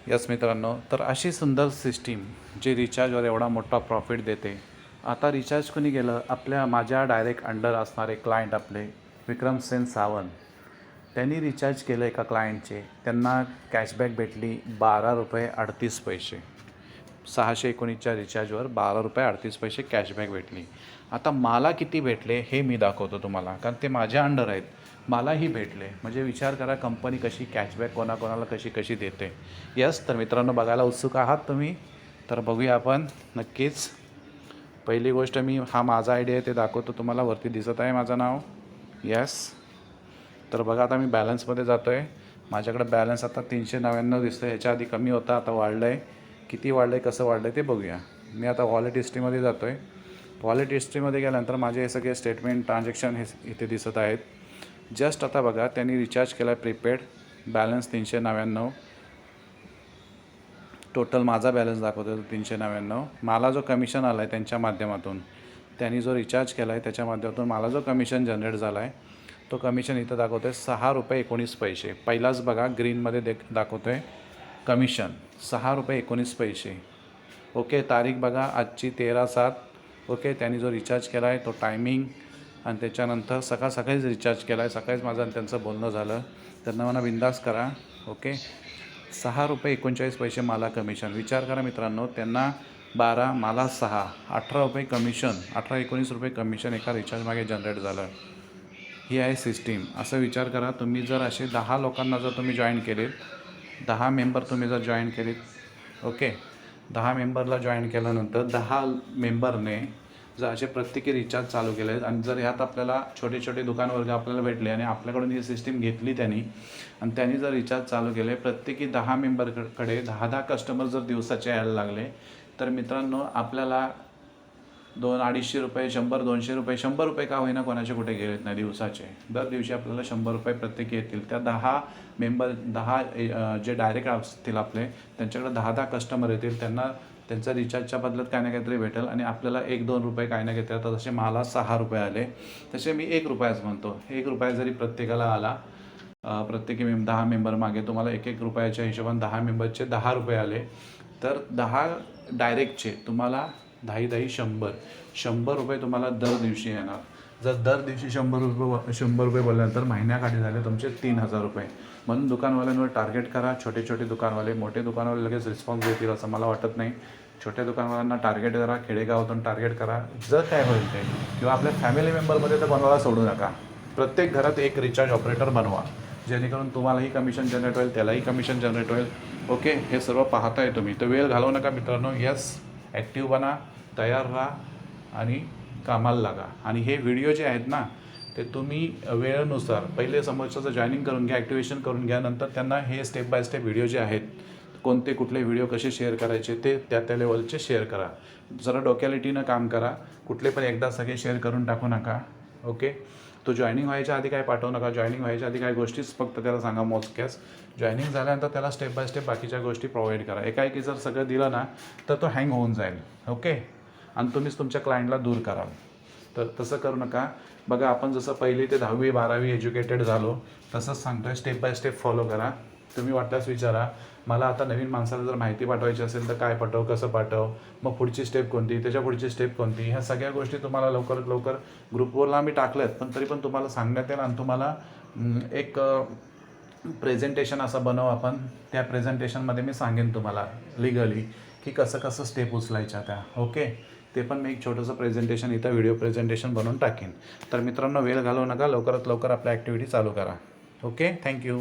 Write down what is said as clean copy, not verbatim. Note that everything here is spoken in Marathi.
यस मित्रांनो, तर अशी सुंदर सिस्टीम जी रिचार्जवर एवढा मोठा प्रॉफिट देते. आता रिचार्ज कोणी केलं, माझ्या डायरेक्ट अंडर असणारे क्लायंट आपले विक्रमसेन सावंत, त्यांनी रिचार्ज केलं एका क्लायंटचे. त्यांना कॅशबॅक भेटली ₹12.38. 619च्या रिचार्जवर ₹12.38 कॅशबॅक भेटली. आता मला किती भेटले हे मी दाखवतो तुम्हाला, कारण ते माझ्या अंडर आहेत. मलाही भेटले. म्हणजे विचार करा कंपनी कशी कॅशबॅक कोणाकोणाला कशी कशी देते. यस, तर मित्रांनो, बघायला उत्सुक आहात तुम्ही? तर बघूया आपण नक्कीच. पहिली गोष्ट, मी हा माझा आय डी आहे ते दाखवतो तुम्हाला. वरती दिसत आहे माझं नाव. यस, तर बघा आता मी बॅलन्समध्ये जातो आहे. माझ्याकडे बॅलन्स आता 399 दिसतं. ह्याच्या आधी कमी होता, आता वाढलं आहे. किती वाढलं आहे, कसं वाढलं आहे ते बघूया. मी आता वॉलेट हिस्ट्रीमध्ये जातो आहे. वॉलेट हिस्ट्रीमध्ये गेल्यानंतर माझे हे सगळे स्टेटमेंट ट्रान्झॅक्शन हे इथे दिसत आहेत. जस्ट आता बघा, त्यांनी रिचार्ज केला आहे प्रीपेड, बॅलन्स 399. टोटल माझा बॅलन्स दाखवतो 399. मला जो कमिशन आला आहे त्यांच्या माध्यमातून, त्यांनी जो रिचार्ज केला आहे त्याच्या माध्यमातून मला जो कमिशन जनरेट झाला आहे, तो कमिशन इथं दाखवतो आहे ₹6.19. पहिलाच बघा ग्रीनमध्ये दाखवतो आहे कमिशन ₹6.19. ओके, तारीख बघा आजची 13/7. ओके, त्यांनी जो रिचार्ज केला आहे तो टायमिंग, आणि त्याच्यानंतर सकाळीच रिचार्ज केला आहे. सकाळीच माझं आणि त्यांचं बोलणं झालं. त्यांना मला बिंदास करा. ओके, ₹6.39 मला कमिशन. विचार करा मित्रांनो, त्यांना 12, मला 6, ₹18 कमिशन, ₹18-19 कमिशन एका रिचार्ज मागे जनरेट झालं. ही आहे सिस्टीम. असं विचार करा, तुम्ही जर असे 10 लोकांना जर तुम्ही जॉईन केलेत, 10 मेंबर तुम्ही जर जॉईन केलेत, ओके, 10 मेंबरला जॉईन केल्यानंतर 10 मेंबरने जर असे प्रत्येकी रिचार्ज चालू केले आहेत, आणि जर ह्यात आपल्याला छोटे छोटे दुकानवर्ग आपल्याला भेटले आणि आपल्याकडून ही सिस्टीम घेतली त्यांनी, आणि त्यांनी जर रिचार्ज चालू केले, प्रत्येकी 10 मेंबरकडे 10 कस्टमर जर दिवसाचे यायला लागले, तर मित्रांनो आपल्याला ₹200-250, ₹100-200, ₹100 का होईना कोणाचे कुठे गेलेत नाही दिवसाचे. दर दिवशी आपल्याला ₹100 प्रत्येकी येतील. त्या 10 मेंबर, 10 जे डायरेक्ट असतील आपले, त्यांच्याकडे 10 कस्टमर येतील. त्यांना त्यांचा रिचार्जच्या बदल्यात काही ना काहीतरी भेटेल, आणि आपल्याला ₹1-2 काही ना काहीतरी. तर तसे मला ₹6 आले. तसे मी ₹1 म्हणतो. ₹1 जरी प्रत्येकाला आला, प्रत्येकी 10 मेंबर मागे तुम्हाला ₹1-1च्या हिशोबाने 10 मेंबरचे ₹10 आले. तर 10 डायरेक्टचे तुम्हाला 10-10 ₹100 तुम्हाला दर दिवशी येणार. जर दर दिवशी ₹100 बोलल्यानंतर महिन्याकाठी झाले तुमचे ₹3000. म्हणून दुकानवाल्यांवर टार्गेट करा. छोटे छोटे दुकानवाले, मोठे दुकानवाले लगेच रिस्पॉन्स देतील असं मला वाटत नाही. छोट्या दुकानवाल्यांना टार्गेट करा, खेडेगावातून टार्गेट करा. जर काय होईल ते, किंवा आपल्या फॅमिली मेंबरमध्ये तर बनवायला सोडू नका. प्रत्येक घरात एक रिचार्ज ऑपरेटर बनवा, जेणेकरून तुम्हालाही कमिशन जनरेट होईल, त्यालाही कमिशन जनरेट होईल. ओके, हे सर्व पाहताय तुम्ही, तर वेळ घालवू नका मित्रांनो. यस, ॲक्टिव्ह बना, तयार राहा आणि कामाला लागा. आणि हे व्हिडिओ जे आहेत ना, ते तुम्ही वेळेनुसार पहिले समोरच्याचं जॉईनिंग करून घ्या, ॲक्टिवेशन करून घ्या. नंतर त्यांना हे स्टेप बाय स्टेप व्हिडिओ जे आहेत, कोणते कुठले व्हिडिओ कसे शेअर करायचे ते त्या लेवलचे शेअर करा. जरा डोक्यालिटीनं काम करा. कुठले पण एकदा सगळे शेअर करून टाकू नका. ओके, तो जॉईनिंग व्हायच्या आधी काय पाठवू नका. जॉईनिंग व्हायच्या आधी काही गोष्टीच फक्त त्याला सांगा मोजक्याच. जॉईनिंग झाल्यानंतर त्याला स्टेप बाय स्टेप बाकीच्या गोष्टी प्रोव्हाइड करा. एकाएकी जर सगळं दिलं ना, तर तो हँग होऊन जाईल. ओके, आणि तुम्हीच तुमच्या क्लायंटला दूर कराल. तर तसं करू नका. बघा, आपण जसं 1ली ते 10वी-12वी एज्युकेटेड झालो, तसंच सांगतो आहे, स्टेप बाय स्टेप फॉलो करा. तुम्ही वाटल्यास विचारा, मला आता नवीन माणसाला जर माहिती पाठवायची असेल तर काय पाठव, कसं पाठव, मग पुढची स्टेप कोणती, त्याच्या पुढची स्टेप कोणती, ह्या सगळ्या गोष्टी तुम्हाला लवकरात लवकर ग्रुपवरला आम्ही टाकल्यात. पण तरी पण तुम्हाला सांगण्यात येईल, आणि तुम्हाला एक प्रेझेंटेशन असं बनव आपण. त्या प्रेझेंटेशनमध्ये मी सांगेन तुम्हाला लिगली की कसं कसं स्टेप उचलायच्या त्या. ओके, ते पण मी एक छोटंसं प्रेझेंटेशन इथं व्हिडिओ प्रेझेंटेशन बनवून टाकेन. तर मित्रांनो, वेळ घालवू नका, लवकरात लवकर आपल्या ॲक्टिव्हिटी चालू करा. Okay, thank you.